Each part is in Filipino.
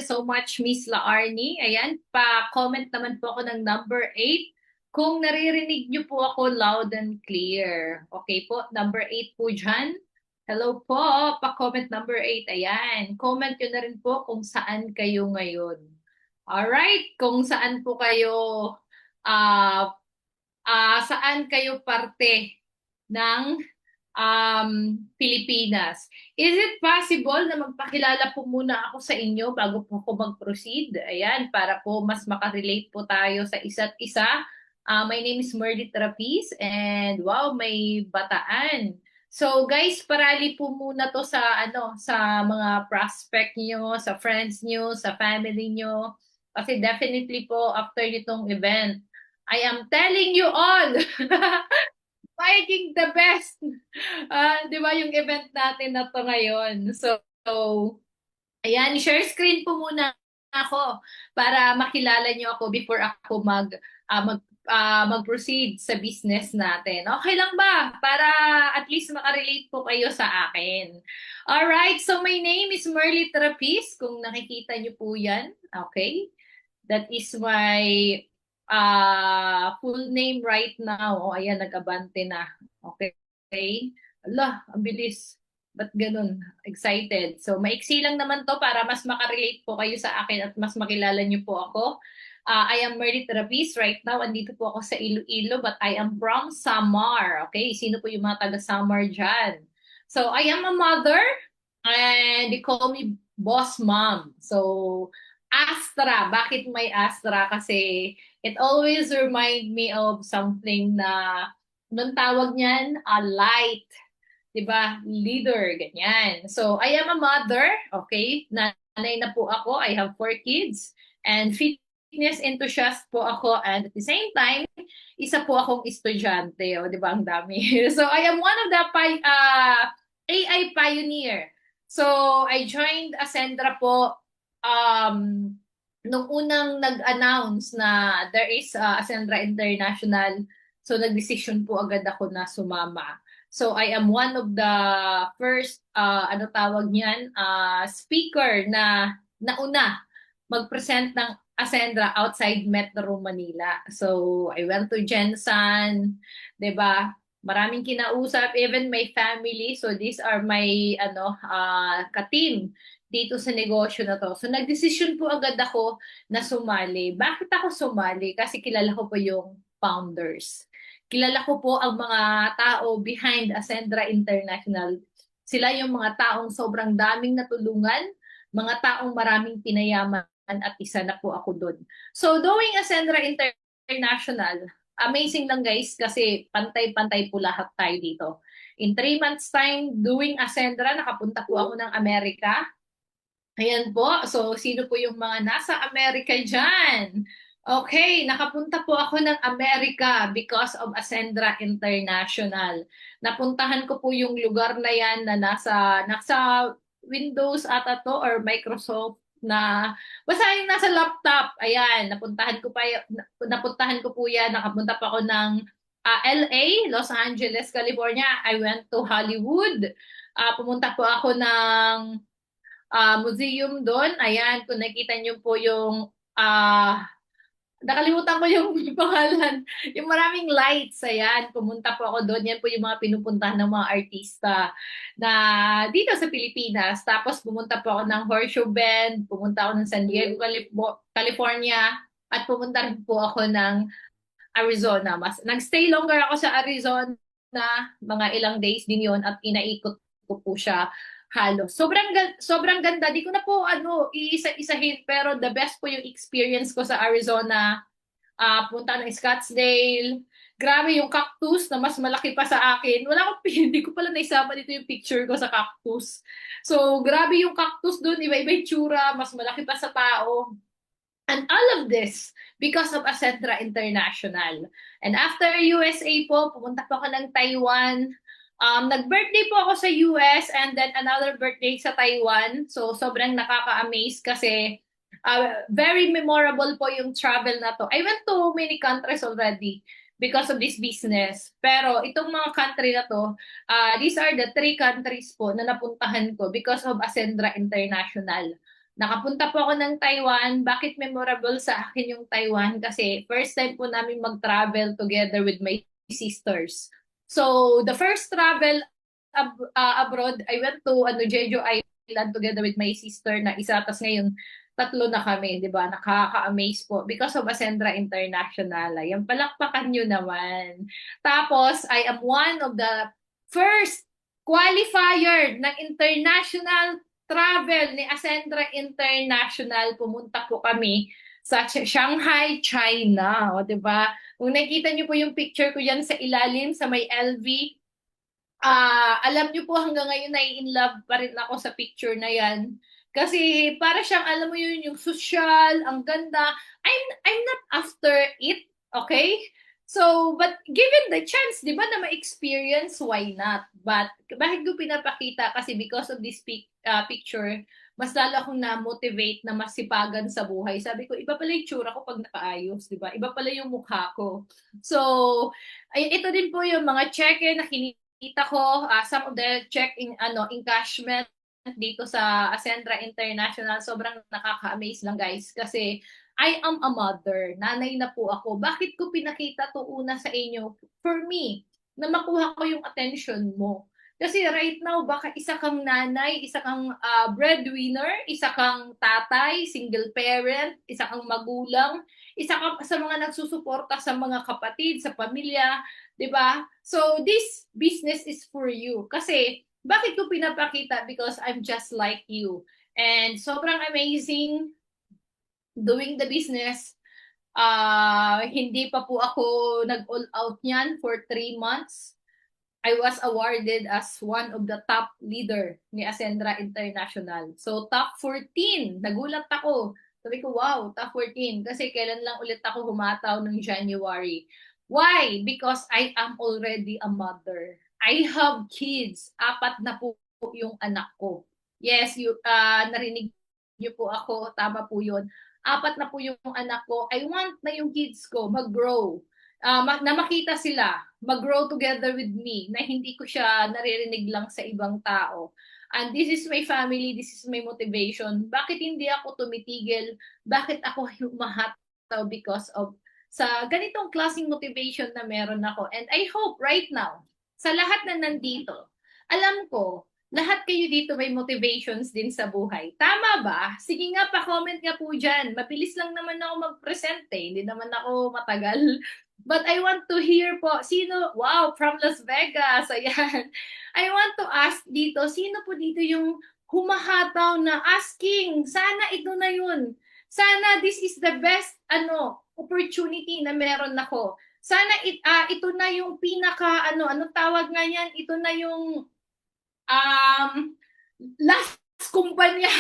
so much, Miss Laarni. Ayan, pa-comment naman po ako ng number 8. Kung naririnig niyo po ako loud and clear. Okay po, number 8 po dyan. Hello po, pa-comment number 8. Ayan, comment nyo na rin po kung saan kayo ngayon. Alright, kung saan po kayo, ah saan kayo parte ng Pilipinas. Is it possible na magpakilala po muna ako sa inyo bago po ako mag-proceed? Ayan, para po mas makarelate po tayo sa isa't isa. My name is Merly Trapis and wow, may bataan. So guys, parali po muna to sa sa mga prospect niyo, sa friends niyo, sa family niyo. Kasi definitely po after nitong event, I am telling you all making the best. Di ba yung event natin na to ngayon? So ayan, share screen po muna ako para makilala niyo ako before ako mag-proceed sa business natin. Okay lang ba? Para at least makarelate po kayo sa akin. Alright, so my name is Merly Trapis. Kung nakikita niyo po yan, okay? That is my full name right now. O, ayan, nag-abante na. Okay. Allah, ang bilis. Ba't ganun? Excited. So, maiksi lang naman to para mas makarelate po kayo sa akin at mas makilala niyo po ako. I am Merly Travis. Right now, andito po ako sa Iloilo, but I am from Samar. Okay? Sino po yung mga taga Samar dyan? So, I am a mother and they call me Boss Mom. So, Astra. Bakit may Astra? Kasi it always remind me of something na, anong tawag niyan? A light. 'Di ba? Leader, ganyan. So, I am a mother, okay? Nanay na po ako. I have 4 kids. And fitness enthusiast po ako. And at the same time, isa po akong estudyante. O, 'di ba? Ang dami. So, I am one of the AI pioneer. So, I joined Ascendra po nung unang nag-announce na there is Ascendra International. So, nag-decision po agad ako na sumama. So I am one of the first, ano tawag niyan, speaker na nauna mag-present ng Ascendra outside Metro Manila. So I went to Jensen, 'di ba? Maraming kinausap, even my family. So these are my ka-team dito sa negosyo na to. So nagdesisyon po agad ako na sumali. Bakit ako sumali? Kasi kilala ko po yung founders. Kilala ko po ang mga tao behind Ascendra International. Sila yung mga taong sobrang daming natulungan, mga taong maraming pinayaman at isa na po ako doon. So doing Ascendra International, amazing lang guys kasi pantay-pantay po lahat tayo dito. In 3 months time, doing Ascendra, nakapunta po ako ng Amerika. Ayan po. So, sino po yung mga nasa Amerika dyan? Okay, nakapunta po ako ng Amerika because of Ascendra International. Napuntahan ko po yung lugar na yan na nasa Windows ata to or Microsoft na basta yung nasa laptop. Ayan, napuntahan ko po yan. Nakapunta pa ako ng LA, Los Angeles, California. I went to Hollywood. Pumunta po ako ng museum doon. Ayan, kung nakita niyo po yung nakalimutan ko yung pangalan. Yung maraming lights, ayan. Pumunta po ako doon. Yan po yung mga pinupuntahan ng mga artista na dito sa Pilipinas. Tapos pumunta po ako ng Horseshoe Bend, pumunta ako ng San Diego, California, at pumunta rin po ako ng Arizona. Nagstay longer ako sa Arizona, mga ilang days din yon at inaikot ko po siya halos. Sobrang ganda. Di ko na po iisa-isahin pero the best po yung experience ko sa Arizona. Punta ng Scottsdale. Grabe yung cactus na mas malaki pa sa akin. Wala akong hindi ko pala naisama dito yung picture ko sa cactus. So, grabe yung cactus doon, iba-iba yung tsura, mas malaki pa sa tao. And all of this because of Ascendra International. And after USA po, pumunta po ako ng Taiwan. Nag-birthday po ako sa US and then another birthday sa Taiwan. So, sobrang nakaka-amaze kasi very memorable po yung travel na to. I went to many countries already because of this business. Pero itong mga country na to, these are the 3 countries po na napuntahan ko because of Ascendra International. Nakapunta po ako ng Taiwan. Bakit memorable sa akin yung Taiwan? Kasi first time po namin mag-travel together with my sisters. So, the first travel abroad, I went to Jeju Island together with my sister na isa. Tapos ngayon, tatlo na kami, di ba? Nakaka-amaze po because of Ascendra International. Ayan, palakpakan nyo naman. Tapos, I am one of the first qualifier ng international travel ni Ascendra International. Pumunta po kami sa Shanghai, China. O, di ba? Kung nakita niyo po yung picture ko yan sa ilalim, sa may LV, alam niyo po hanggang ngayon na in love pa rin ako sa picture na yan. Kasi para siyang, alam mo yun, yung social, ang ganda. I'm not after it, okay? So, but given the chance, di ba, na ma-experience, why not? But, bakit ko pinapakita? Kasi because of this picture, mas lalo akong na-motivate na masipagan sa buhay. Sabi ko, iba pala yung tsura ko pag nakaayos, di ba? Iba pala yung mukha ko. So, ito din po yung mga cheque na kita ko, some of the check in encashment dito sa Ascendra International. Sobrang nakaka-amaze lang, guys, kasi I am a mother. Nanay na po ako. Bakit ko pinakita to una sa inyo? For me, na makuha ko yung attention mo. Kasi right now, baka isa kang nanay, isa kang breadwinner, isa kang tatay, single parent, isa kang magulang, isa kang sa mga nagsusuporta sa mga kapatid, sa pamilya, 'di ba? So this business is for you. Kasi bakit ko pinapakita? Because I'm just like you. And sobrang amazing doing the business. Hindi pa po ako nag-all out niyan for 3 months. I was awarded as one of the top leader ni Ascendra International. So top 14, nagulat ako. Sabi ko, wow, top 14. Kasi kailan lang ulit ako humataw ng January. Why? Because I am already a mother. I have kids. 4 na po yung anak ko. Yes, narinig niyo po ako. Tama po yun. 4 na po yung anak ko. I want na yung kids ko mag-grow. Na makita sila, mag-grow together with me, na hindi ko siya naririnig lang sa ibang tao. And this is my family, this is my motivation. Bakit hindi ako tumitigil? Bakit ako humahataw? Because of sa ganitong klaseng motivation na meron ako. And I hope right now, sa lahat na nandito, alam ko, lahat kayo dito may motivations din sa buhay. Tama ba? Sige nga, pa-comment nga po dyan. Mabilis lang naman ako mag-present eh. Hindi naman ako matagal. But I want to hear po, sino, wow, from Las Vegas, ayan. I want to ask dito, sino po dito yung humahataw na asking, sana ito na yun. Sana this is the best, opportunity na meron ako. Sana ito na yung pinaka, anong tawag nga yan? Ito na yung, last kumpanya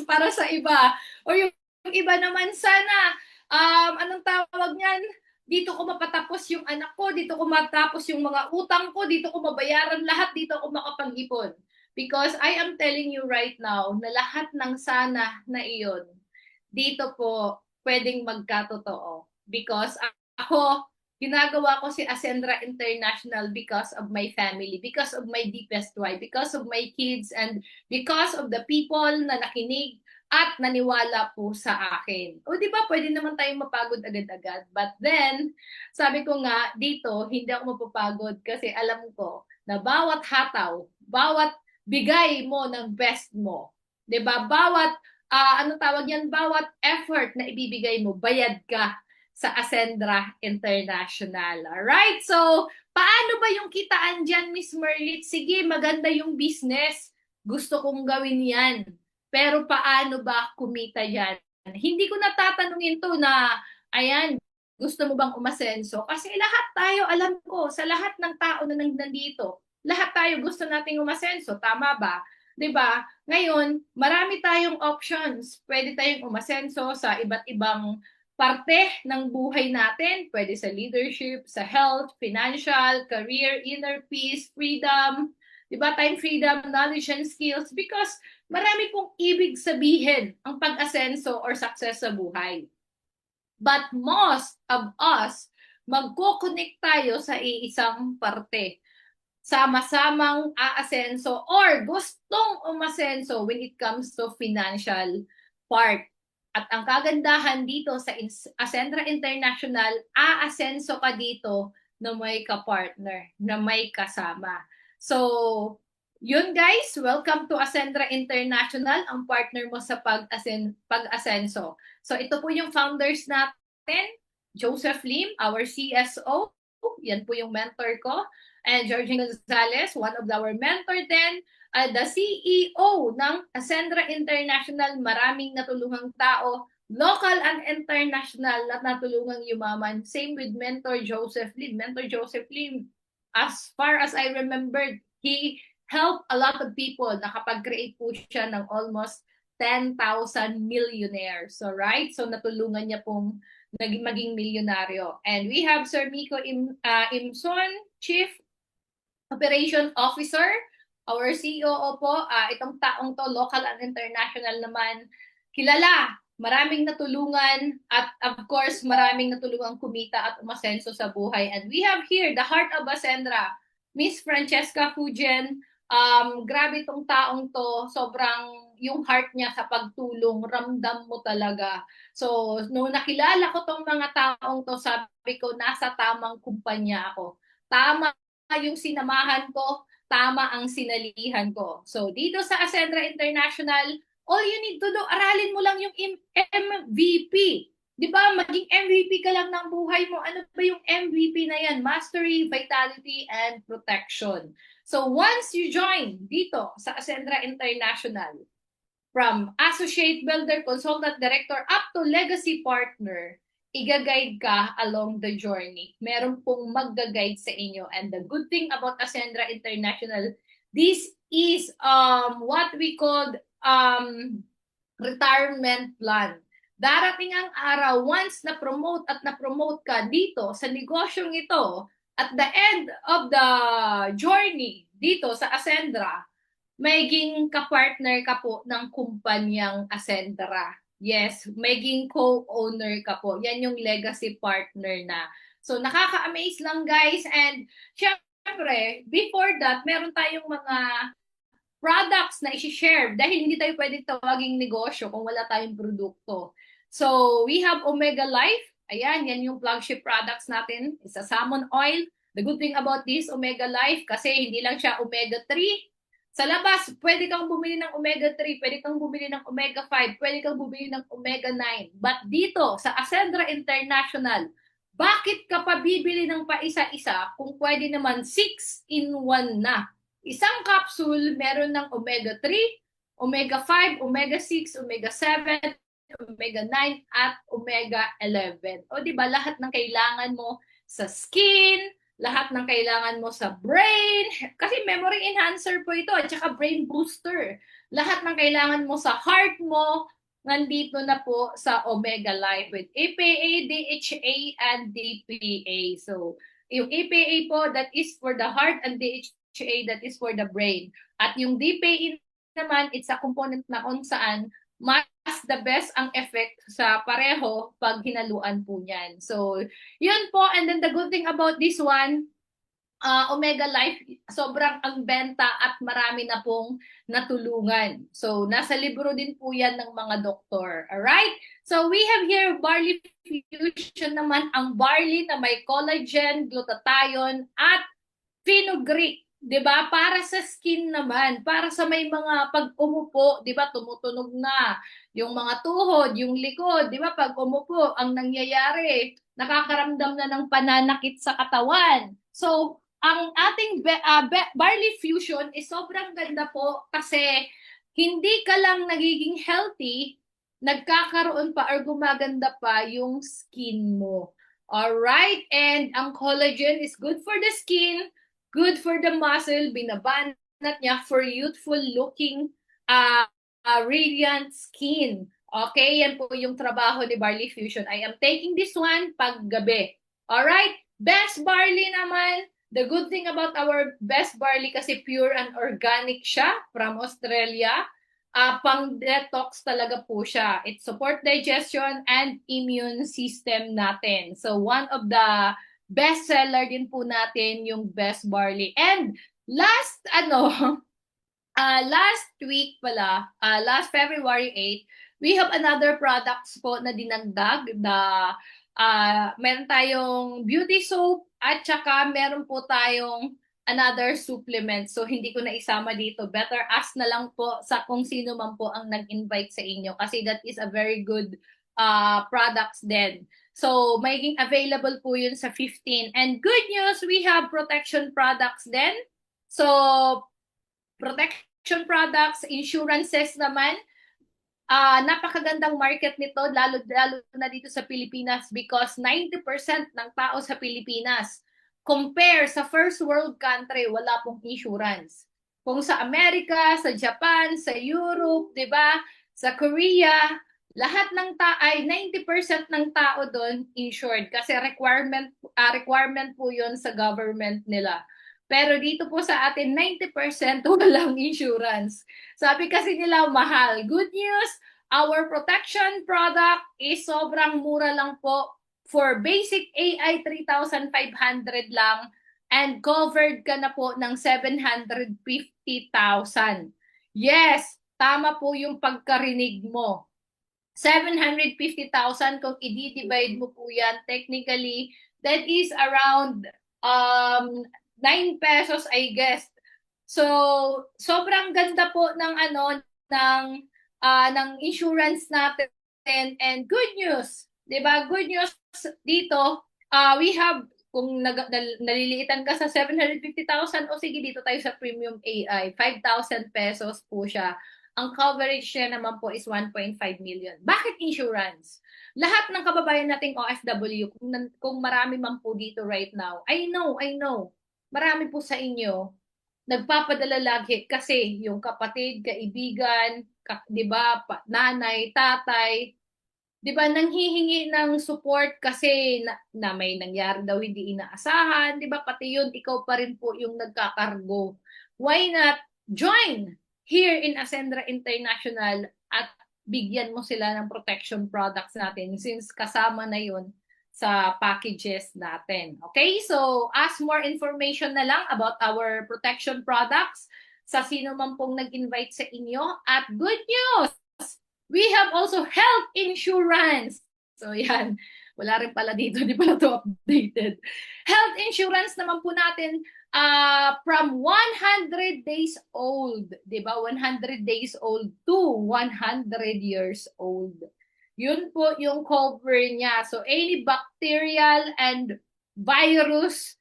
para sa iba. Or yung iba naman, sana, anong tawag niyan? Dito ko mapatapos yung anak ko, dito ko matapos yung mga utang ko, dito ko mabayaran lahat, dito ko makapag-ipon. Because I am telling you right now na lahat ng sana na iyon, dito po pwedeng magkatotoo. Because ako, ginagawa ko si Ascendra International because of my family, because of my deepest why, because of my kids, and because of the people na nakinig at naniwala po sa akin. O di ba pwede naman tayong mapagod agad-agad. But then, sabi ko nga, dito, hindi ako mapapagod kasi alam ko na bawat hataw, bawat bigay mo ng best mo, di ba? Bawat, anong tawag yan? Bawat effort na ibibigay mo, bayad ka sa Ascendra International. Alright? So, paano ba yung kitaan dyan, Miss Merlit? Sige, maganda yung business. Gusto kong gawin yan. Pero paano ba kumita yan? Hindi ko natatanungin to na, ayan, gusto mo bang umasenso? Kasi lahat tayo, alam ko, sa lahat ng tao na nandito, lahat tayo gusto nating umasenso. Tama ba? 'Di ba? Ngayon, marami tayong options. Pwede tayong umasenso sa iba't ibang parte ng buhay natin. Pwede sa leadership, sa health, financial, career, inner peace, freedom, 'di ba? Time freedom, knowledge and skills, because marami pong ibig sabihin ang pag-asenso or success sa buhay. But most of us, magko-connect tayo sa iisang parte. Sama-samang aasenso or gustong umasenso when it comes to financial part. At ang kagandahan dito sa Ascendra International, aasenso ka dito na may ka-partner, na may kasama. So, yun guys, welcome to Ascendra International, ang partner mo sa pag-asenso. So, ito po yung founders natin, Joseph Lim, our CSO, yan po yung mentor ko, and Georgine Gonzalez, one of our mentor din, the CEO ng Ascendra International, maraming natulungang tao, local and international na natulungang yumaman. Same with Mentor Joseph Lim. Mentor Joseph Lim, as far as I remembered, he helped a lot of people. Nakapag-create po siya ng almost 10,000 millionaires. So, right? So, natulungan niya pong maging milyonaryo. And we have Sir Miko Imson, Chief Operation Officer, our COO po. Itong taong to, local and international naman, kilala, maraming natulungan, at of course, maraming natulungan kumita at umasenso sa buhay. And we have here, the heart of Ascendra, Miss Francesca Fugen. Grabe itong taong to, sobrang yung heart niya sa pagtulong, ramdam mo talaga. So, nung nakilala ko tong mga taong to, sabi ko, nasa tamang kumpanya ako. Tama yung sinamahan ko, tama ang sinalihan ko. So, dito sa Ascendra International, all you need to do, aralin mo lang yung MVP. Di ba? Maging MVP ka lang ng buhay mo. Ano ba yung MVP na yan? Mastery, Vitality, and Protection. So, once you join dito sa Ascendra International, from Associate Builder, Consultant Director, up to Legacy Partner, iga-guide ka along the journey. Meron pong mag-guide sa inyo. And the good thing about Ascendra International, this is what we call retirement plan. Darating ang araw, once na-promote at na-promote ka dito sa negosyong ito, at the end of the journey dito sa Ascendra, maging kapartner ka po ng kumpanyang Ascendra. Yes, maging co-owner ka po. Yan yung legacy partner na. So, nakaka-amaze lang guys. And, syempre, before that, meron tayong mga products na isi-share dahil hindi tayo pwede tawaging negosyo kung wala tayong produkto. So, we have Omega Life. Ayan, yan yung flagship products natin. It's a salmon oil. The good thing about this Omega Life, kasi hindi lang siya Omega 3. Sa labas, pwede kang bumili ng Omega 3, pwede kang bumili ng Omega 5, pwede kang bumili ng Omega 9. But dito, sa Ascendra International, bakit ka pa bibili ng paisa-isa kung pwede naman 6 in 1 na? Isang capsule, meron ng Omega 3, Omega 5, Omega 6, Omega 7, Omega 9, at Omega 11. O diba, lahat ng kailangan mo sa skin, lahat ng kailangan mo sa brain, kasi memory enhancer po ito, at saka brain booster. Lahat ng kailangan mo sa heart mo, nandito na po sa Omega Life with EPA, DHA, and DPA. So, yung EPA po, that is for the heart, and DHA, that is for the brain. At yung DPA naman, it's a component na kung saan mas the best ang effect sa pareho pag hinaluan po niyan. So, yun po. And then the good thing about this one, Omega Life, sobrang ang benta at marami na pong natulungan. So, nasa libro din po yan ng mga doktor. Alright? So, we have here Barley Fusion naman, ang barley na may collagen, glutathione, at fenugreek. 'Di ba? Para sa skin naman, para sa may mga pag umupo, 'di ba, tumutunog na yung mga tuhod, yung likod, 'di ba? Pag umupo, ang nangyayari, nakakaramdam na ng pananakit sa katawan. So, ang ating Barley Fusion is sobrang ganda po kasi hindi ka lang nagiging healthy, nagkakaroon pa or gumaganda pa yung skin mo. Alright? And ang collagen is good for the skin, good for the muscle, binabanat niya for youthful looking, radiant skin. Okay, yan po yung trabaho ni Barley Fusion. I am taking this one paggabi. Alright, best barley naman. The good thing about our best barley kasi pure and organic siya from Australia. Pang-detox talaga po siya. It support digestion and immune system natin. So one of the bestseller din po natin yung best barley. And last week pala, last February 8, We have another products po na dinagdag. Meron tayong beauty soap at saka meron po tayong another supplement. So hindi ko na isama dito. Better ask na lang po sa kung sino man po ang nag-invite sa inyo kasi that is a very good products din. So magiging available po yun sa 15. And good news, we have protection products din. So protection products, insurances naman. Napakagandang market nito, lalo na dito sa Pilipinas because 90% ng tao sa Pilipinas, compare sa first world country, wala pong insurance. Kung sa Amerika, sa Japan, sa Europe, di ba? Sa Korea, lahat ng ay 90% ng tao doon insured kasi requirement po 'yon sa government nila. Pero dito po sa atin 90% walang insurance. Sabi kasi nila mahal. Good news, our protection product is sobrang mura lang po. For basic AI 3,500 lang and covered ka na po ng 750,000. Yes, tama po yung pagkarinig mo. 750,000 kung i-divide mo po yan, technically, that is around 9 pesos, I guess. So, sobrang ganda po ng ng insurance natin and good news, 'di ba? Good news dito, we have kung naliliitan ka sa 750,000 o sige dito tayo sa premium AI, 5,000 pesos po siya. Ang coverage niya naman po is 1.5 million. Bakit insurance? Lahat ng kababayan nating OFW, kung marami man po dito right now, I know, marami po sa inyo, nagpapadala lagi kasi yung kapatid, kaibigan, di ba, nanay, tatay, di ba, nanghihingi ng support kasi na may nangyari daw hindi inaasahan, di ba, pati yun, ikaw pa rin po yung nagkakargo. Why not join here in Ascendra International at bigyan mo sila ng protection products natin since kasama na yun sa packages natin. Okay, so ask more information na lang about our protection products sa sino man pong nag-invite sa inyo. At good news, we have also health insurance. So yan, wala rin pala dito, di pala to updated. Health insurance naman po natin from 100 days old, di ba? 100 days old to 100 years old. Yun po yung cover niya. So, any bacterial and virus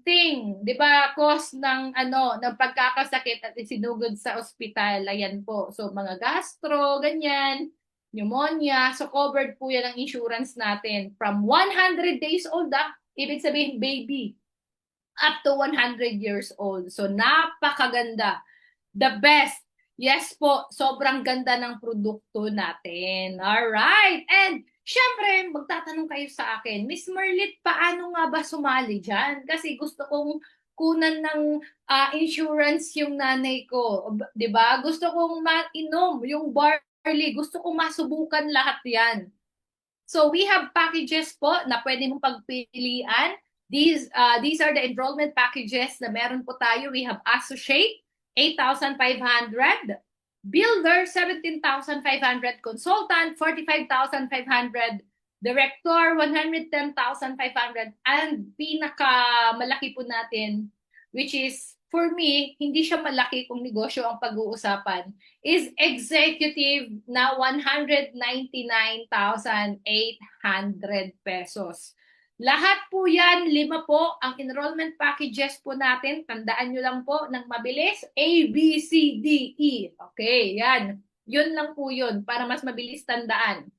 thing, di ba, cause ng ng pagkakasakit at isinugod sa ospital, ayan po. So, mga gastro, ganyan, pneumonia, so covered po yan ng insurance natin. From 100 days old, ibig sabihin baby, up to 100 years old. So, napakaganda. The best. Yes po, sobrang ganda ng produkto natin. Alright. And, syempre, magtatanong kayo sa akin, Miss Merlit, paano nga ba sumali dyan? Kasi gusto kong kunan ng insurance yung nanay ko. Diba? Gusto kong mainom yung barley. Gusto kong masubukan lahat yan. So, we have packages po na pwede mong pagpilian. These are the enrollment packages na meron po tayo. We have Associate, 8,500. Builder, 17,500. Consultant, 45,500. Director, 110,500. And pinakamalaki po natin, which is, for me, hindi siya malaki kung negosyo ang pag-uusapan, is executive na 199,800 pesos. Lahat po yan, 5 po, ang enrollment packages po natin. Tandaan nyo lang po ng mabilis, A, B, C, D, E. Okay, yan. Yun lang po yun, para mas mabilis tandaan.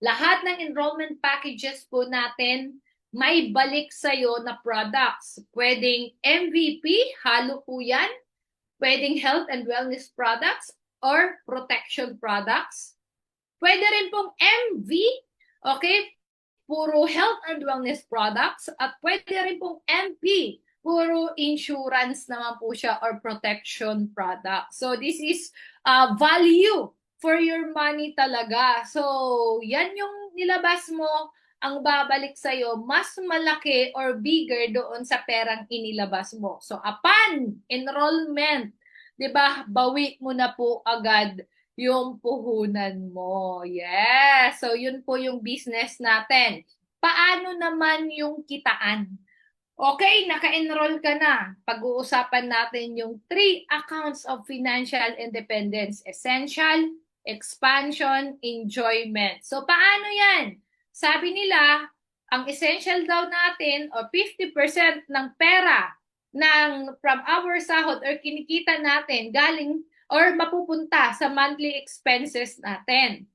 Lahat ng enrollment packages po natin, may balik sa'yo na products. Pwedeng MVP, halo po yan. Pwedeng health and wellness products or protection products. Pwede rin pong MV, okay? Puro health and wellness products at pwede rin pong MP, puro insurance naman po siya or protection products. So this is value for your money talaga. So yan yung nilabas mo, ang babalik sa'yo, mas malaki or bigger doon sa perang inilabas mo. So upon enrollment, di ba, bawi mo na po agad yung puhunan mo. Yes. So, yun po yung business natin. Paano naman yung kitaan? Okay, naka-enroll ka na. Pag-uusapan natin yung 3 accounts of financial independence. Essential, expansion, enjoyment. So, paano yan? Sabi nila, ang essential daw natin o 50% ng pera from our sahod or kinikita natin galing or mapupunta sa monthly expenses natin.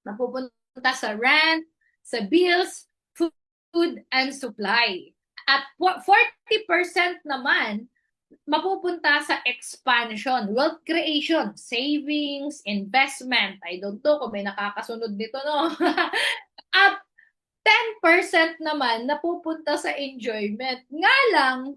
Mapupunta sa rent, sa bills, food, and supply. At 40% naman mapupunta sa expansion, wealth creation, savings, investment. I don't know kung may nakakasunod dito, no? At 10% naman napupunta sa enjoyment. Nga lang,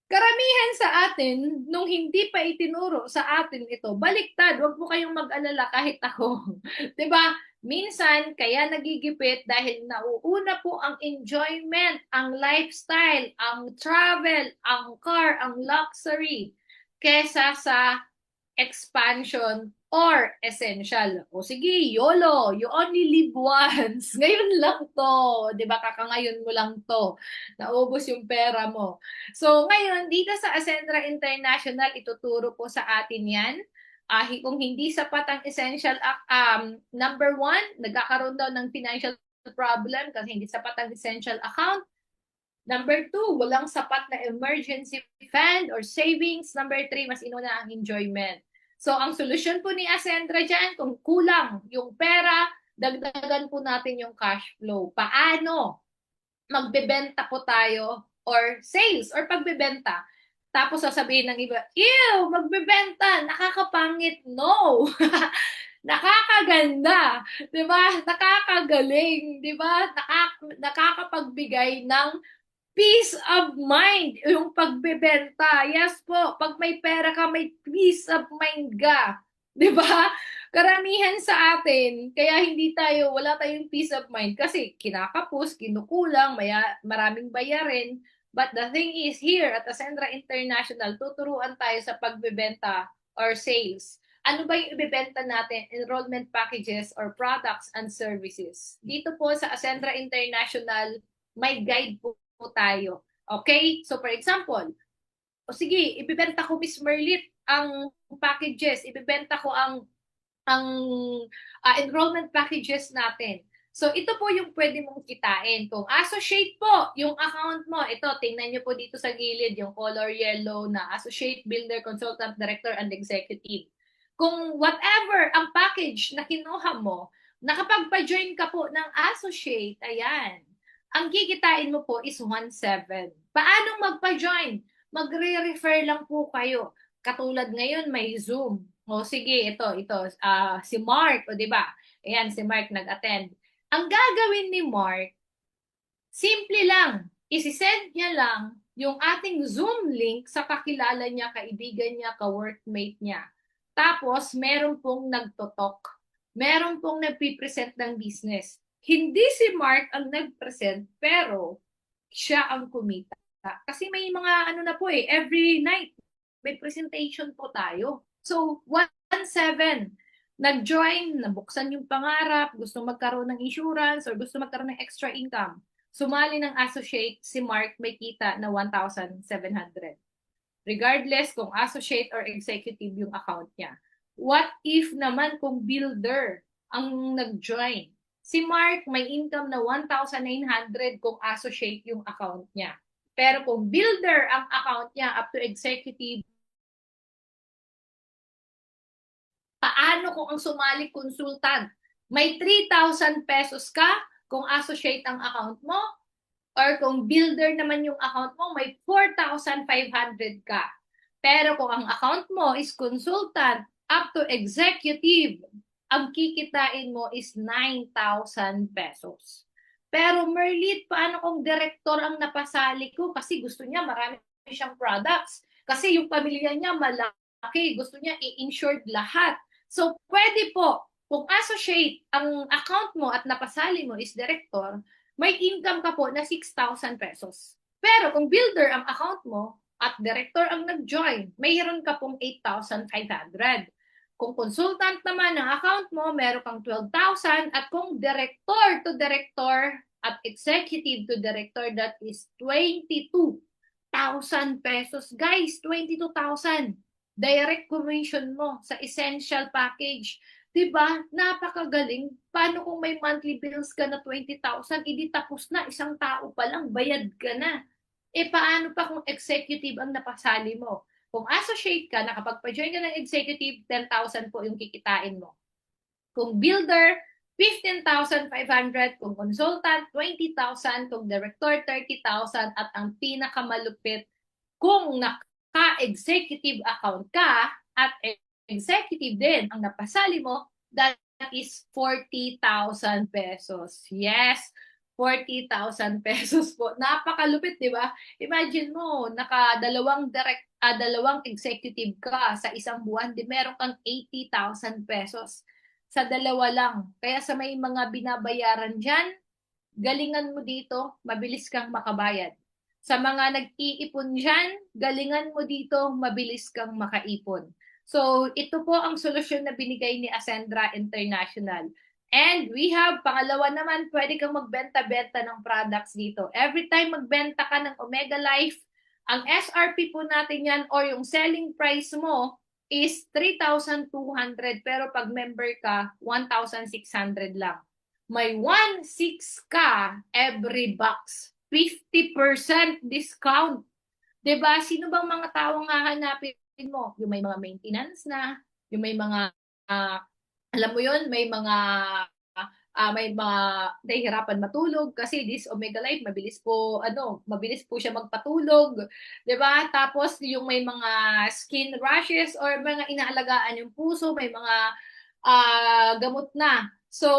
karamihan sa atin, nung hindi pa itinuro sa atin ito, baliktad, wag po kayong mag-alala kahit ako. 'Di ba? Minsan, kaya nagigipit dahil nauuna po ang enjoyment, ang lifestyle, ang travel, ang car, ang luxury, kesa sa expansion or essential. O sige, YOLO, you only live once. Ngayon lang to. 'Di ba? Kakangayon mo lang to. Naubos yung pera mo. So ngayon, dito sa Ascendra International, ituturo po sa atin yan. Kung hindi sapat ang essential, number 1, nagkakaroon daw ng financial problem kasi hindi sapat ang essential account. Number 2, walang sapat na emergency fund or savings. Number 3, mas inuna ang enjoyment. So, ang solusyon po ni Ascendra dyan, kung kulang yung pera, dagdagan po natin yung cash flow. Paano? Magbebenta po tayo or sales or pagbebenta. Tapos sasabihin ng iba, ew, magbebenta, nakakapangit. No! Nakakaganda, 'di ba? Nakakagaling, 'di ba? Nakakapagbigay ng peace of mind, yung pagbebenta. Yes po, pag may pera ka, may peace of mind ka. 'Di ba? Karamihan sa atin, kaya wala tayong peace of mind kasi kinakapos, kinukulang, maraming bayarin. But the thing is, here at Ascendra International, tuturuan tayo sa pagbebenta or sales. Ano ba yung ibebenta natin? Enrollment packages or products and services. Dito po sa Ascendra International, may guide po tayo. Okay? So for example, sige, ibebenta ko Miss Merlit ang packages, ibebenta ko ang enrollment packages natin. So ito po yung pwede mong kitain. Kung associate po yung account mo, ito tingnan niyo po dito sa gilid yung color yellow na associate, builder, consultant, director, and executive. Kung whatever ang package na kinuha mo, nakapagpa-join ka po ng associate, ayan, ang kikitain mo po is 1.7. Paano magpa-join? Magre-refer lang po kayo. Katulad ngayon may Zoom. O sige, ito, si Mark, o di ba? Ayan, si Mark nag-attend. Ang gagawin ni Mark, simple lang. Isi-send niya lang yung ating Zoom link sa kakilala niya, kaibigan niya, ka-workmate niya. Tapos, meron pong nagtotok. Meron pong nagpipresent ng business. Hindi si Mark ang nag-present, pero siya ang kumita. Kasi may mga ano na po every night may presentation po tayo. So, 1.7, nag-join, nabuksan yung pangarap, gusto magkaroon ng insurance or gusto magkaroon ng extra income. Sumali ng associate, si Mark may kita na 1,700. Regardless kung associate or executive yung account niya. What if naman kung builder ang nag-join? Si Mark may income na 1,900 kung associate yung account niya. Pero kung builder ang account niya up to executive, paano kung ang sumali consultant? May 3,000 pesos ka kung associate ang account mo? Or kung builder naman yung account mo, may 4,500 ka. Pero kung ang account mo is consultant up to executive, ang kikitain mo is 9,000 pesos. Pero Merlit, paano kung director ang napasali ko? Kasi gusto niya marami siyang products. Kasi yung pamilya niya malaki. Gusto niya i-insured lahat. So, pwede po, kung associate ang account mo at napasali mo is director, may income ka po na 6,000 pesos. Pero kung builder ang account mo at director ang nag-join, mayroon ka pong 8,500. Kung consultant naman ang account mo, meron kang 12,000 at kung director to director at executive to director, that is 22,000 pesos. Guys, 22,000. Direct commission mo sa essential package. Diba? Napakagaling. Paano kung may monthly bills ka na 20,000, hindi tapos na, isang tao pa lang, bayad ka na. Eh paano pa kung executive ang napasali mo? Kung associate ka, nakapagpa-join ka ng executive, 10,000 po yung kikitain mo. Kung builder, 15,500. Kung consultant, 20,000. Kung director, 30,000. At ang pinakamalupit, kung naka-executive account ka at executive din ang napasali mo, that is 40,000 pesos. Yes, 40,000 pesos po. Napakalupit, di ba? Imagine mo, dalawang executive ka sa isang buwan, di meron kang 80,000 pesos sa dalawa lang. Kaya sa may mga binabayaran dyan, galingan mo dito, mabilis kang makabayad. Sa mga nag-iipon dyan, galingan mo dito, mabilis kang makaipon. So, ito po ang solusyon na binigay ni Ascendra International. And we have, pangalawa naman, pwede kang magbenta-benta ng products dito. Every time magbenta ka ng Omega Life, ang SRP po natin yan or yung selling price mo is 3,200 pero pag member ka, 1,600 lang. May 1,600 ka every box. 50% discount. 'Di ba? Sino bang mga taong hahanapin mo? Yung may mga maintenance na, yung may mga alam mo yun, may mga nahihirapan matulog kasi this Omega Life mabilis po siya magpatulog, 'di ba? Tapos yung may mga skin rashes or mga inaalagaan yung puso, may mga gamot na. So,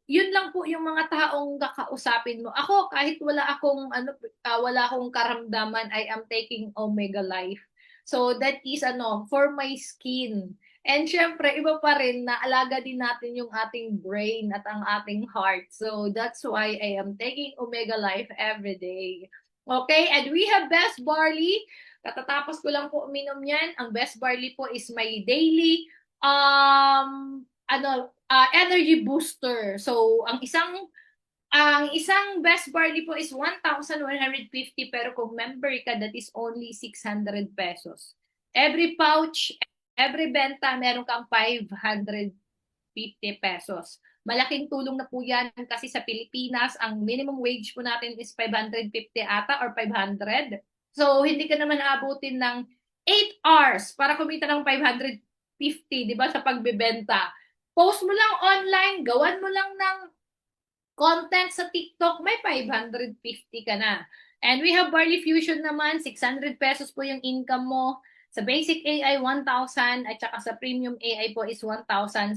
yun lang po yung mga taong kakausapin mo. Ako kahit wala akong karamdaman, I am taking Omega Life. So, that is for my skin. And syempre, iba pa rin na alaga din natin yung ating brain at ang ating heart. So, that's why I am taking Omega Life every day. Okay, and we have Best Barley. Katatapos ko lang po uminom yan. Ang Best Barley po is my daily energy booster. So, ang isang Best Barley po is 1,150 pero kung member ka, that is only 600 pesos. Every pouch, every benta, meron kang 550 pesos. Malaking tulong na po yan kasi sa Pilipinas, ang minimum wage po natin is 550 ata or 500. So, hindi ka naman aabutin ng 8 hours para kumita ng 550, di ba, sa pagbebenta. Post mo lang online, gawan mo lang ng content sa TikTok, may 550 ka na. And we have Barley Fusion naman, 600 pesos po yung income mo. Sa basic AI, 1,000 at saka sa premium AI po is 1,700.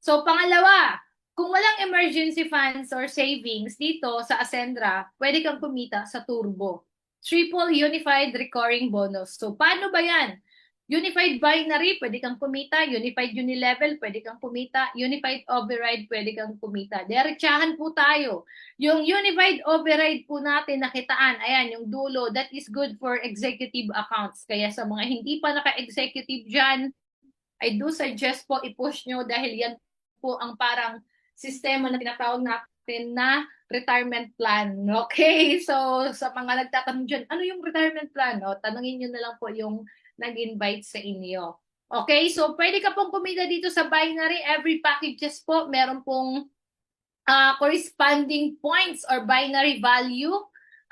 So pangalawa, kung walang emergency funds or savings dito sa Ascendra, pwede kang kumita sa Turbo. Triple Unified Recurring Bonus. So paano ba yan? Unified Binary, pwede kang kumita. Unified Unilevel, pwede kang kumita. Unified Override, pwede kang kumita. Diretsahan po tayo. Yung Unified Override po natin nakitaan, ayan, yung dulo, that is good for executive accounts. Kaya sa mga hindi pa naka-executive dyan, I do suggest po i-push nyo dahil yan po ang parang sistema na tinatawag natin na retirement plan. Okay? So, sa mga nagtatanong dyan, ano yung retirement plan? O, tanungin nyo na lang po yung nag-invite sa inyo. Okay, so pwede ka pong kumita dito sa binary. Every packages po, meron pong corresponding points or binary value.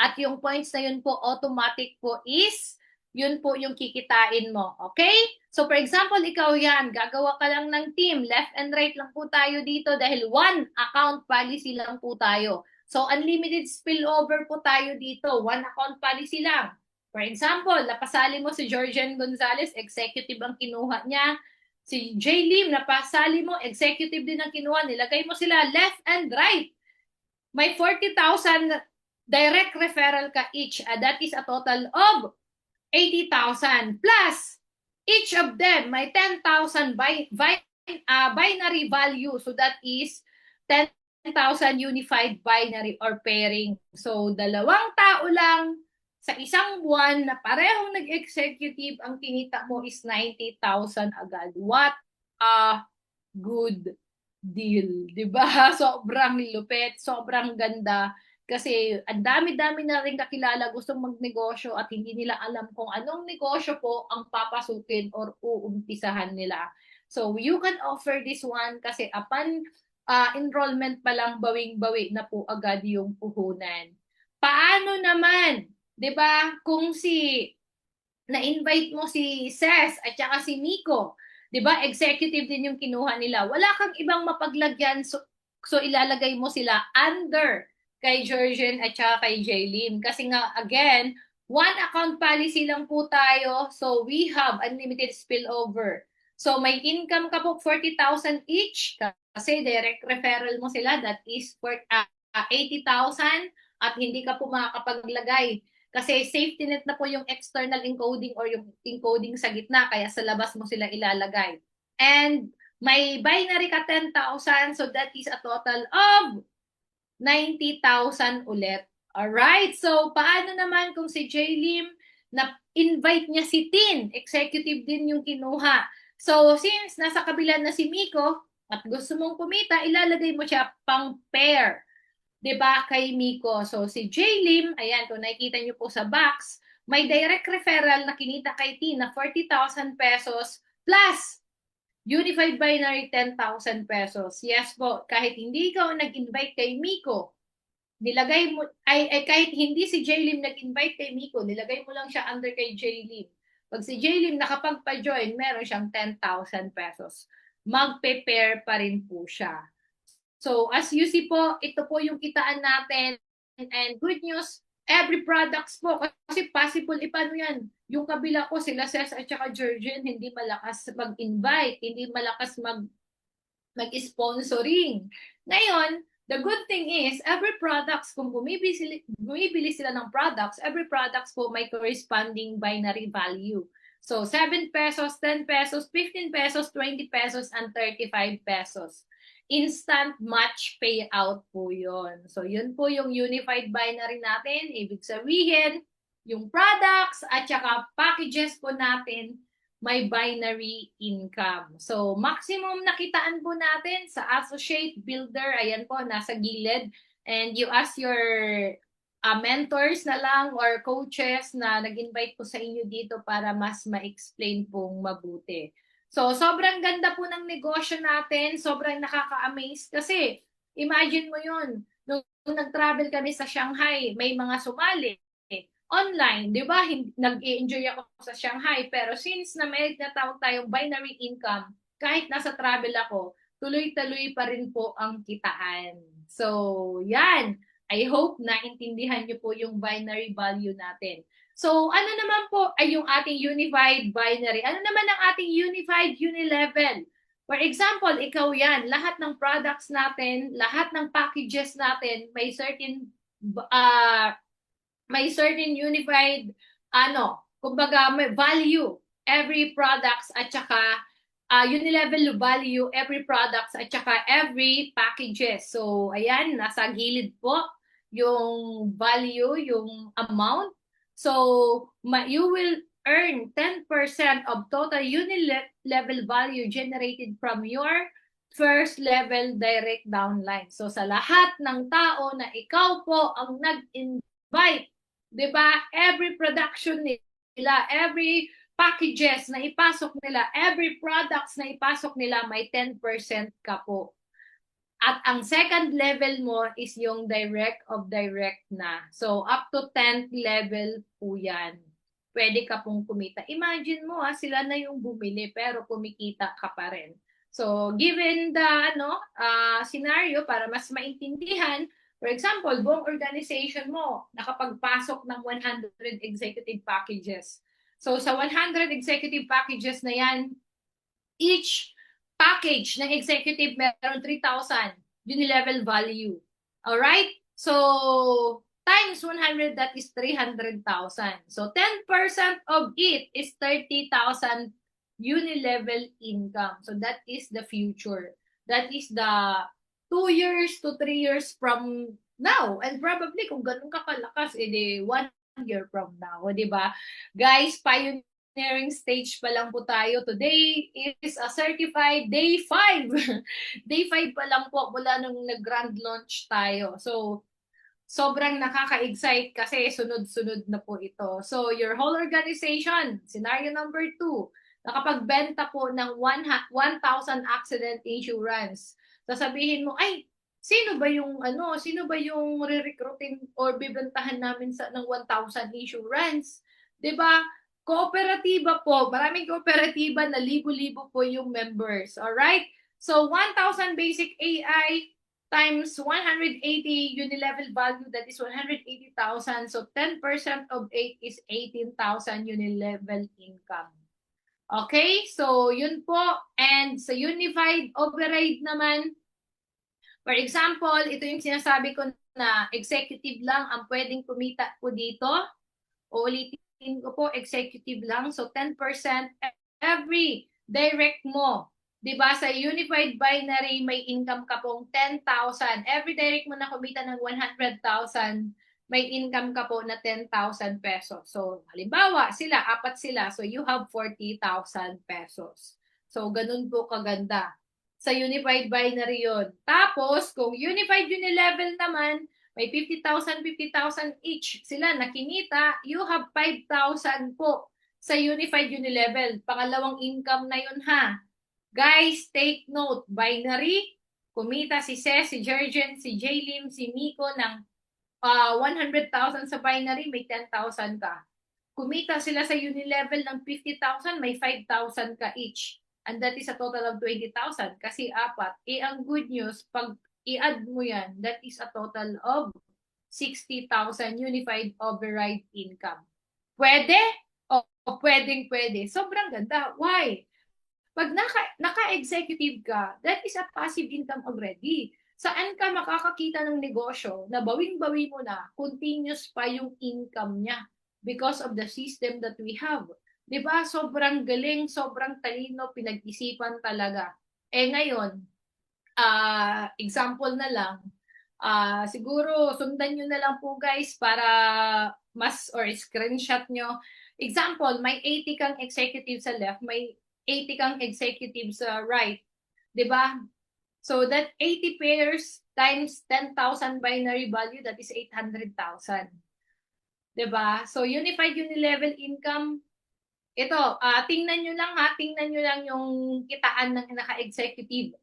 At yung points na yun po, automatic po is, yun po yung kikitain mo. Okay? So for example, ikaw yan, gagawa ka lang ng team. Left and right lang po tayo dito dahil one account policy lang po tayo. So unlimited spillover po tayo dito. One account policy lang. For example, napasali mo si Georgian Gonzalez, executive ang kinuha niya. Si Jay Lim, napasali mo, executive din ang kinuha. Nilagay mo sila left and right. May 40,000 direct referral ka each. That is a total of 80,000. Plus, each of them may 10,000 binary value. So that is 10,000 unified binary or pairing. So, dalawang tao lang sa isang buwan na parehong nag-executive, ang kinita mo is 90,000 agad. What a good deal, 'di ba? Sobrang lupit, sobrang ganda kasi ang dami-dami na rin kakilala gustong magnegosyo at hindi nila alam kung anong negosyo po ang papasukin or uumpisahan nila. So you can offer this one kasi upon enrollment pa lang bawing-bawi na po agad yung puhunan. Paano naman, 'di ba? Kung na-invite mo si Ses at saka si Miko, 'di ba? Executive din yung kinuha nila. Wala kang ibang mapaglagyan so ilalagay mo sila under kay Georgian at saka kay Jaylene kasi nga again, one account policy lang po tayo. So we have unlimited spillover. So may income ka po 40,000 each kasi direct referral mo sila, that is for 80,000 at hindi ka po makakapaglagay kasi safety net na po yung external encoding or yung encoding sa gitna, kaya sa labas mo sila ilalagay. And may binary ka 10,000, so that is a total of 90,000 ulit. Alright, so paano naman kung si Jaylim, na-invite niya si Tin, executive din yung kinuha. So since nasa kabila na si Miko at gusto mong kumita, ilalagay mo siya pang pair. 'Di ba, kay Miko. So si Jaylim, ayan, kung nakikita niyo po sa box, may direct referral na kinita kay T na 40,000 pesos plus Unified Binary 10,000 pesos. Yes po, kahit hindi ikaw nag-invite kay Miko, nilagay mo, kahit hindi si Jaylim nag-invite kay Miko, nilagay mo lang siya under kay Jaylim. Pag si Jaylim nakapagpa-join, meron siyang 10,000 pesos. Magpe-pair pa rin po siya. So as you see po, ito po yung kitaan natin. And good news, every products po, kasi possible, paano yan? Yung kabila ko, sila Ses at saka Georgian, hindi malakas mag-invite, hindi malakas mag-sponsoring. Ngayon, the good thing is, every products, kung bumibili sila ng products, every products po may corresponding binary value. So, 7 pesos, 10 pesos, 15 pesos, 20 pesos, and 35 pesos. Instant match payout po yun. So, yun po yung unified binary natin. Ibig sabihin, yung products at saka packages po natin, may binary income. So, maximum nakitaan po natin sa associate builder, ayan po, nasa gilid. And you ask your mentors na lang or coaches na nag-invite po sa inyo dito para mas ma-explain pong mabuti. So, sobrang ganda po ng negosyo natin. Sobrang nakaka-amaze kasi imagine mo yun, nung nag-travel kami sa Shanghai, may mga sumali online, di ba? Nag-enjoy ako sa Shanghai. Pero since na may natawag tayong binary income, kahit nasa travel ako, tuloy-tuloy pa rin po ang kitaan. So, yan. I hope na intindihan niyo po yung binary value natin. So, ano naman po ay yung ating unified binary? Ano naman ang ating unified unilevel? For example, ikaw yan, lahat ng products natin, lahat ng packages natin, may certain unified, kumbaga may value, every products at saka unilevel value, every products at saka every packages. So, ayan, nasa gilid po yung value, yung amount. So, you will earn 10% of total unilevel value generated from your first level direct downline. So, sa lahat ng tao na ikaw po ang nag-invite, di ba? Every production nila, every packages na ipasok nila, every products na ipasok nila, may 10% ka po. At ang second level mo is yung direct of direct na. So, up to 10th level po yan. Pwede ka pong kumita. Imagine mo, sila na yung bumili pero kumikita ka pa rin. So, given the scenario, para mas maintindihan, for example, buong organization mo, nakapagpasok ng 100 executive packages. So, sa 100 executive packages na yan, each package ng executive meron 3,000 unilevel value. Alright? So, times 100, that is 300,000. So, 10% of it is 30,000 unilevel income. So, that is the future. That is the 2 years to 3 years from now. And probably, kung ganun ka kalakas, edi 1 year from now, di ba? Guys, pioneering stage pa lang po tayo. Today is a certified day 5. Day 5 pa lang po mula nung nag-grand launch tayo. So, sobrang nakaka-excite kasi sunod-sunod na po ito. So, your whole organization, scenario number 2, nakapagbenta po ng 1,000 accident insurance. Sasabihin mo, ay, sino ba yung re-recruiting or bibentahan namin ng 1,000 insurance? 'Di ba? Kooperatiba po, maraming kooperatiba na libo-libo po yung members. All right? So 1,000 basic AI times 180 unilevel value, that is 180,000. So 10% of 8 is 18,000 unilevel income. Okay? So yun po. And sa unified override naman, for example, ito yung sinasabi ko na executive lang ang pwedeng kumita po dito. Uulitin ko po, executive lang. So 10% every direct mo. 'Di ba sa unified binary may income ka pong 10,000. Every direct mo na kumita ng 100,000, may income ka po na 10,000 pesos. So halimbawa, apat sila. So you have 40,000 pesos. So ganun po kaganda. Sa unified binary yon. Tapos, kung unified unilevel naman, may 50,000, 50,000 each sila nakinita, you have 5,000 po sa unified unilevel. Pangalawang income na yun ha. Guys, take note, binary, kumita si Ces, si Jergen, si Jaylin, si Miko ng 100,000 sa binary, may 10,000 ka. Kumita sila sa unilevel ng 50,000, may 5,000 ka each. And that is a total of 20,000 kasi apat. Ang good news, pag i-add mo yan, that is a total of 60,000 unified override income. Pwede? O pwedeng-pwede. Sobrang ganda. Why? Pag naka-executive ka, that is a passive income already. Saan ka makakakita ng negosyo na bawing-bawi mo na, continuous pa yung income niya because of the system that we have. Diba? Sobrang galing, sobrang talino, pinag-isipan talaga. Ngayon, example na lang, siguro sundan nyo na lang po guys para or screenshot nyo. Example, may 80 kang executive sa left, may 80 kang executive sa right. Diba? So that 80 pairs times 10,000 binary value, that is 800,000. Diba? So unified unilevel income, ito, tingnan nyo lang yung kitaan ng naka-executive.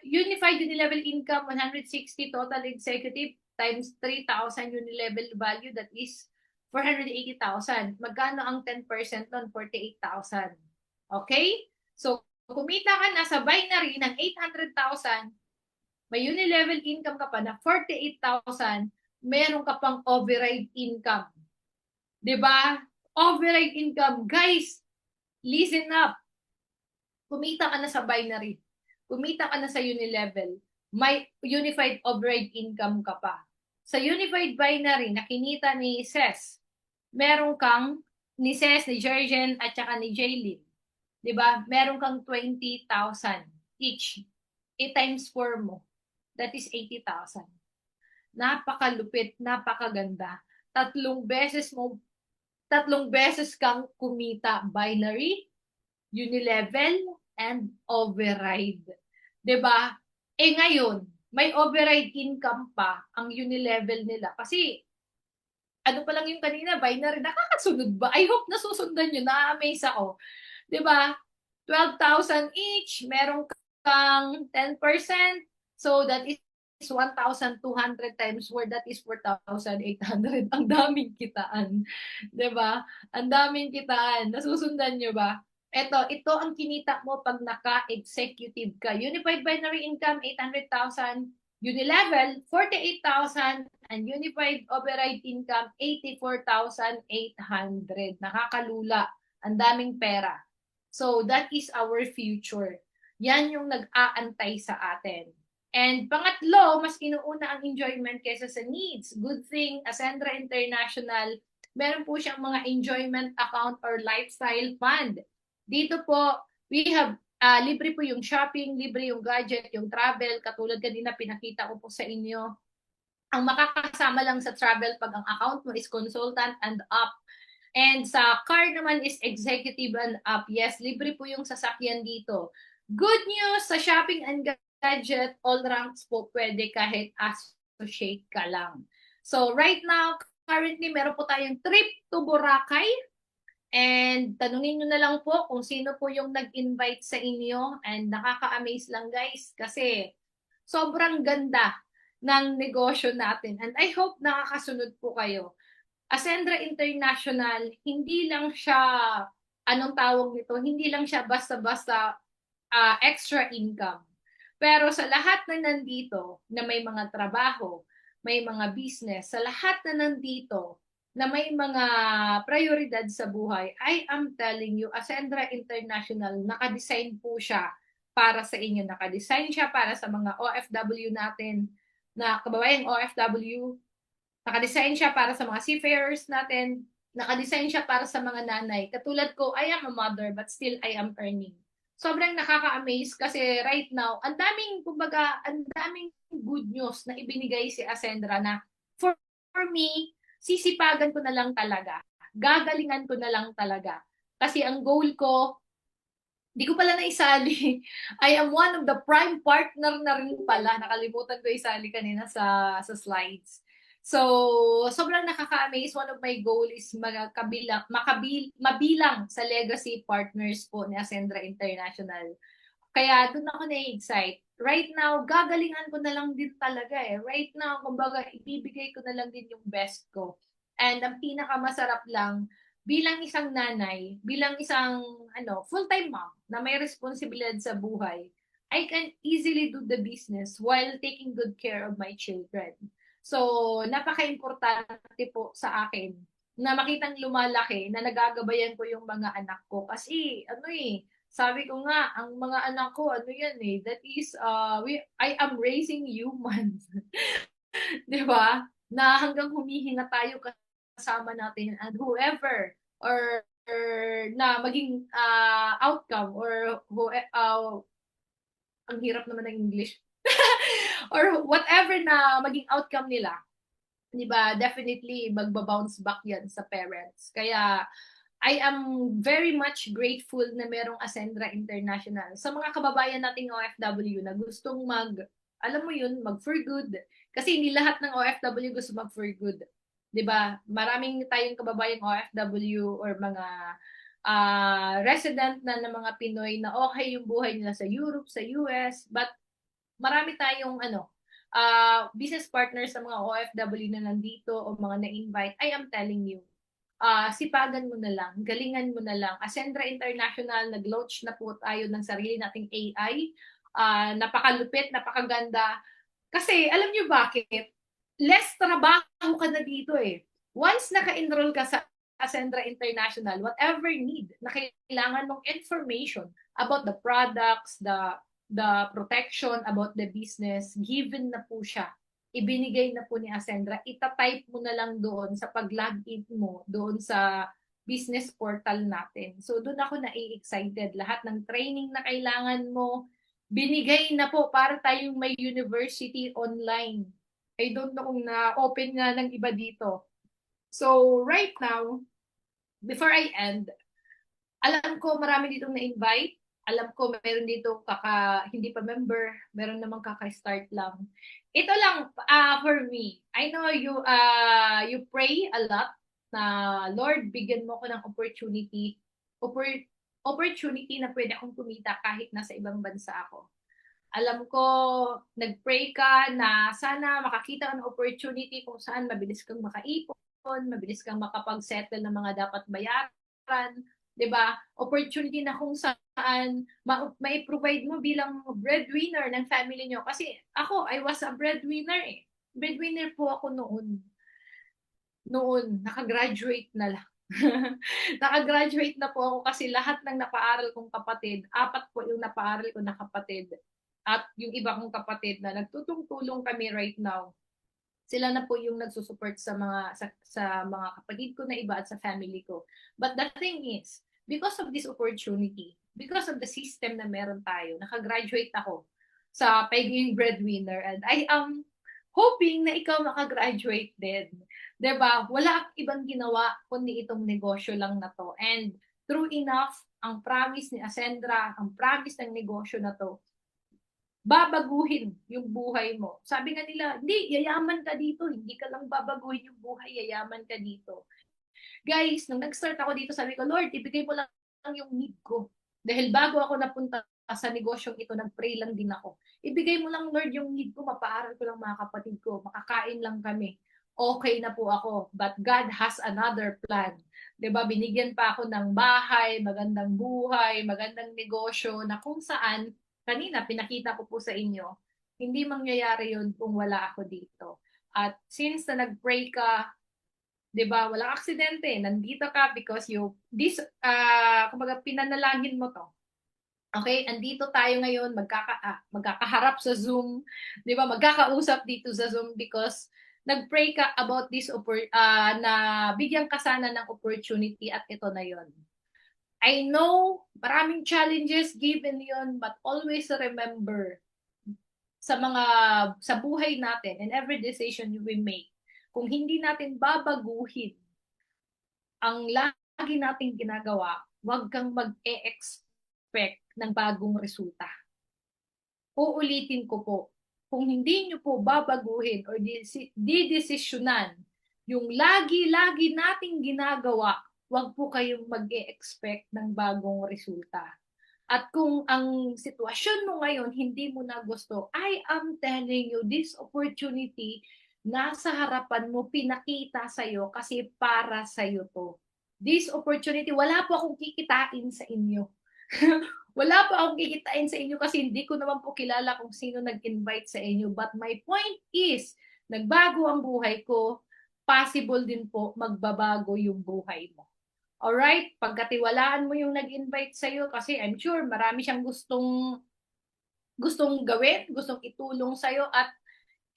Unified unilevel income, 160 total executive times 3,000 unilevel value, that is 480,000. Magkano ang 10% nun? 48,000. Okay? So, kumita ka na sa binary ng 800,000, may unilevel income ka pa na 48,000, meron ka pang override income. 'Di ba? Override income. Guys, listen up. Kumita ka na sa binary. Kumita ka na sa unilevel. May unified override income ka pa. Sa unified binary, nakinita ni Ces, meron kang ni Ces, ni Jergen, at saka ni Jaylin. Diba? Meron kang 20,000 each. 8 times 4 mo. That is 80,000. Napakalupit, napakaganda. Tatlong beses kang kumita, binary, unilevel, and override. 'Di ba? Ngayon, may override income pa ang unilevel nila. Kasi, ano pa lang yung kanina, binary, nakakasunod ba? I hope nasusundan nyo, na-amaze ako. 'Di ba? 12,000 each, meron kang 10%, so that is 1,200 times 4, that is 4,800. Ang daming kitaan. 'Di ba? Ang daming kitaan. Nasusundan nyo ba? Ito ang kinita mo pag naka-executive ka. Unified binary income, 800,000. Unilevel, 48,000. And unified override income, 84,800. Nakakalula. Ang daming pera. So, that is our future. Yan yung nag-aantay sa atin. And pangatlo, mas inuuna ang enjoyment kaysa sa needs. Good thing, Ascendra International, meron po siyang mga enjoyment account or lifestyle fund. Dito po, we have, libre po yung shopping, libre yung gadget, yung travel, katulad kanina pinakita ko po sa inyo. Ang makakasama lang sa travel pag ang account mo is consultant and up. And sa car naman is executive and up. Yes, libre po yung sasakyan dito. Good news sa shopping and gadget, all ranks po pwede kahit associate ka lang. So right now, currently meron po tayong trip to Boracay. And tanungin nyo na lang po kung sino po yung nag-invite sa inyo. And nakaka-amaze lang guys kasi sobrang ganda ng negosyo natin. And I hope nakakasunod po kayo. Ascendra International, hindi lang siya, anong tawag nito, hindi lang siya basta-basta extra income. Pero sa lahat na nandito, na may mga trabaho, may mga business, sa lahat na nandito, na may mga prioridad sa buhay, I am telling you, Ascendra International, nakadesign po siya para sa inyo. Nakadesign siya para sa mga OFW natin, na kababayang OFW. Nakadesign siya para sa mga seafarers natin. Nakadesign siya para sa mga nanay. Katulad ko, I am a mother but still I am earning. Sobrang nakaka-amaze kasi right now, ang daming, kumbaga, ang daming good news na ibinigay si Ascendra na for me, sisipagan ko na lang talaga. Gagalingan ko na lang talaga. Kasi ang goal ko, di ko pala naisali. I am one of the prime partner na rin pala. Nakalimutan ko isali kanina sa slides. So, sobrang nakaka-amaze. One of my goal is mabilang sa legacy partners po ni Ascendra International. Kaya doon ako na-excite. Right now, gagalingan ko na lang din talaga eh. Right now, kumbaga, ibibigay ko na lang din yung best ko. And ang pinakamasarap lang, bilang isang nanay, bilang isang full-time mom na may responsibilidad sa buhay, I can easily do the business while taking good care of my children. So, napaka-importante po sa akin na makitang lumalaki, na nagagabayan ko yung mga anak ko. Kasi, sabi ko nga, ang mga anak ko, yan that is, I am raising humans. Di ba? Na hanggang humihinga tayo kasama natin and whoever or na maging outcome or ang hirap naman ng English or whatever na maging outcome nila, di ba, definitely magbabounce back yan sa parents. Kaya I am very much grateful na merong Ascendra International sa mga kababayan nating OFW na gustong alam mo yun, mag for good. Kasi hindi lahat ng OFW gusto mag for good. 'Di ba? Maraming tayong kababayang OFW or mga resident na ng mga Pinoy na okay yung buhay nila sa Europe, sa US, but marami tayong business partners sa mga OFW na nandito o mga na-invite. I am telling you, sipagan mo na lang, galingan mo na lang. Ascendra International, nag-launch na po tayo ng sarili nating AI. Napakalupit, napakaganda. Kasi alam niyo bakit? Less trabaho ka na dito eh. Once naka-enroll ka sa Ascendra International, whatever need na kailangan mong information about the products, the protection, about the business, given na po siya. Ibinigay na po ni Ascendra. Ita-type mo na lang doon sa pag-login mo, doon sa business portal natin. So doon ako na-excited. Lahat ng training na kailangan mo, binigay na po para tayong may university online. I don't know kung na-open nga ng iba dito. So right now, before I end, alam ko marami ditong na-invite. Alam ko meron dito hindi pa member, meron namang kaka-start lang. Ito lang for me. I know you pray a lot na Lord, bigyan mo ko ng opportunity na pwede akong kumita kahit nasa ibang bansa ako. Alam ko, nag-pray ka na sana makakita ka ng opportunity kung saan mabilis kang makaipon, mabilis kang makapag-settle ng mga dapat bayaran, 'di ba? Opportunity na kung saan mai-provide mo bilang breadwinner ng family nyo. Kasi ako, I was a breadwinner eh. Breadwinner po ako noon. Nakagraduate na lang. Nakagraduate na po ako kasi lahat ng napaaral kong kapatid, 4 po yung napaaral ko na kapatid. At yung iba kong kapatid na nagtutulong kami right now, sila na po yung nagsusupport sa mga kapatid ko na iba at sa family ko. But the thing is, because of this opportunity, because of the system na meron tayo, nakagraduate ako sa pagiging breadwinner, and I am hoping na ikaw makagraduate din. 'Di ba? Wala akong ibang ginawa kundi itong negosyo lang na 'to. And true enough, ang promise ni Ascendra, ang promise ng negosyo na 'to, babaguhin yung buhay mo. Sabi nga nila, hindi, yayaman ka dito. Hindi ka lang babaguhin yung buhay, yayaman ka dito. Guys, nung nag-start ako dito, sabi ko, Lord, ibigay mo lang yung need ko. Dahil bago ako napunta sa negosyong ito, nag-pray lang din ako. Ibigay mo lang, Lord, yung need ko, mapaaral ko lang mga kapatid ko, makakain lang kami. Okay na po ako. But God has another plan. 'Di ba? Binigyan pa ako ng bahay, magandang buhay, magandang negosyo na kung saan kanina pinakita ko po sa inyo, hindi mangyayari 'yun kung wala ako dito. At since na nag-pray ka, 'di ba, walang aksidente, nandito ka because kumbaga pinanalangin mo 'to. Okay, andito tayo ngayon magkakaharap sa Zoom, 'di ba? Magkakausap dito sa Zoom because nag-pray ka about na bigyan ka sana ng opportunity at ito na 'yon. I know maraming challenges given 'yon, but always remember sa buhay natin and every decision we make, kung hindi natin babaguhin ang lagi nating ginagawa, huwag kang mag-e-expect ng bagong resulta. Uulitin ko po, kung hindi nyo po babaguhin or didesisyonan yung lagi-lagi nating ginagawa, huwag po kayong mag-e-expect ng bagong resulta. At kung ang sitwasyon mo ngayon hindi mo na gusto, I am telling you, this opportunity nasa harapan mo, pinakita sa'yo kasi para sa'yo to. This opportunity, wala po akong kikitain sa inyo. Wala po akong kikitain sa inyo kasi hindi ko naman po kilala kung sino nag-invite sa inyo. But my point is, nagbago ang buhay ko, possible din po magbabago yung buhay mo. Alright? Pagkatiwalaan mo yung nag-invite sa'yo kasi I'm sure marami siyang gustong gawin, gustong itulong sa'yo at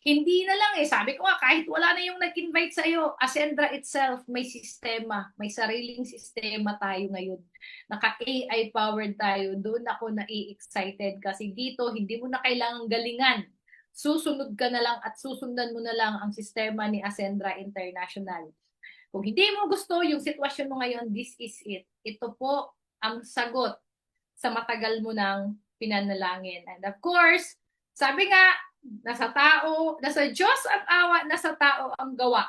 hindi na lang sabi ko nga, kahit wala na yung nag-invite sa'yo, Ascendra itself, may sistema, may sariling sistema tayo ngayon. Naka-AI powered tayo, doon ako na-excited kasi dito, hindi mo na kailangang galingan. Susunod ka na lang at susundan mo na lang ang sistema ni Ascendra International. Kung hindi mo gusto yung sitwasyon mo ngayon, this is it. Ito po ang sagot sa matagal mo ng pinanalangin. And of course, sabi nga, nasa Diyos ang awa, nasa tao ang gawa.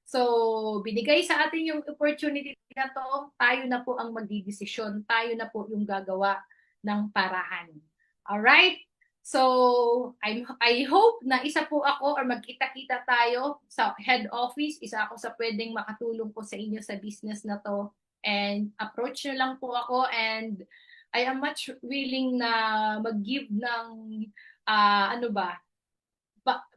So, binigay sa atin yung opportunity na to, tayo na po ang magdidesisyon, tayo na po yung gagawa ng paraan. Alright? So, I hope na isa po ako or magkita-kita tayo sa head office. Isa ako sa pwedeng makatulong po sa inyo sa business na to. And approach nyo lang po ako and I am much willing na mag-give ng ano ba,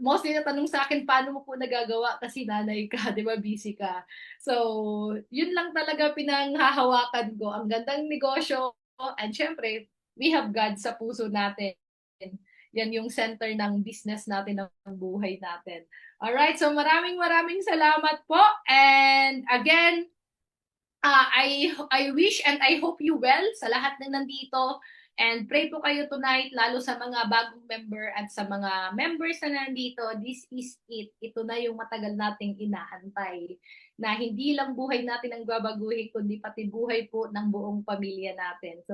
mostly natanong sa akin, paano mo po nagagawa kasi nanay ka, di ba, busy ka. So, yun lang talaga pinanghahawakan ko. Ang gandang negosyo, and syempre, we have God sa puso natin. Yan yung center ng business natin, ng buhay natin. Alright, so maraming salamat po. And again, I wish and I hope you well sa lahat ng nandito. And pray po kayo tonight, lalo sa mga bagong member at sa mga members na nandito. This is it. Ito na yung matagal nating inaantay. Na hindi lang buhay natin ang babaguhin, kundi pati buhay po ng buong pamilya natin. So,